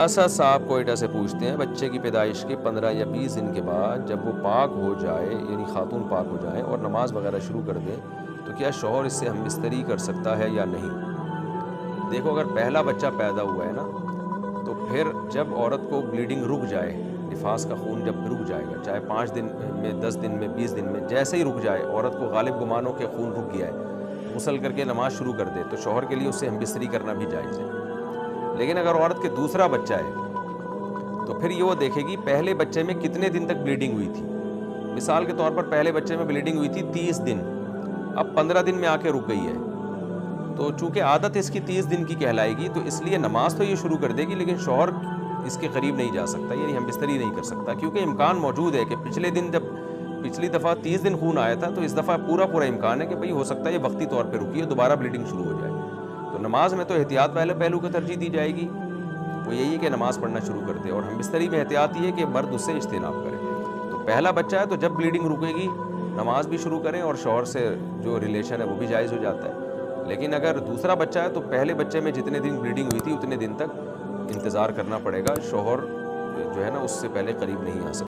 असद साहब कोयटा से पूछते हैं, बच्चे की पैदाइश के 15 या 20 दिन के बाद जब वो पाक हो जाए, यानी खातून पाक हो जाए और नमाज वगैरह शुरू कर दें, तो क्या शौहर इससे हम बिस्तरी कर सकता है या नहीं? देखो, अगर पहला बच्चा पैदा हुआ है ना, तो फिर जब औरत को ब्लीडिंग रुक जाए, निफास का खून जब रुक जाएगा, चाहे 5 दिन में, 10 दिन में, 20 दिन में, जैसे ही रुक जाए, औरत को गालिब गुमान हो के खून रुक गया है, गुस्ल करके नमाज शुरू कर दे, तो शौहर के लिए उससे हम बिस्तरी करना भी जायज़ है। लेकिन अगर औरत के दूसरा बच्चा है, तो फिर ये वो देखेगी पहले बच्चे में कितने दिन तक ब्लीडिंग हुई थी। मिसाल के तौर पर पहले बच्चे में ब्लीडिंग हुई थी 30 दिन, अब 15 दिन में आके रुक गई है, तो चूंकि आदत इसकी 30 दिन की कहलाएगी, तो इसलिए नमाज तो ये शुरू कर देगी, लेकिन शौहर इसके करीब नहीं जा सकता, यानी हम बिस्तरी नहीं कर सकता, क्योंकि इम्कान मौजूद है कि पिछले दिन जब पिछली दफ़ा 30 दिन खून आया था, तो इस दफ़ा पूरा इम्कान है कि भाई हो सकता है ये वक्ती तौर पर रुकी है, दोबारा ब्लीडिंग शुरू हो जाए। तो नमाज में तो एहतियात वाले पहलू को तरजीह दी जाएगी, वो यही है कि नमाज पढ़ना शुरू कर दे, और हम बिस्तरी में एहतियात ये है कि मर्द उससे इज्तिनाब करें। तो पहला बच्चा है तो जब ब्लीडिंग रुकेगी नमाज भी शुरू करें, और शौहर से जो रिलेशन है वो भी जायज़ हो जाता है। लेकिन अगर दूसरा बच्चा है तो पहले बच्चे में जितने दिन ब्लीडिंग हुई थी उतने दिन तक इंतज़ार करना पड़ेगा, शौहर जो है ना उससे पहले करीब नहीं आ सकता।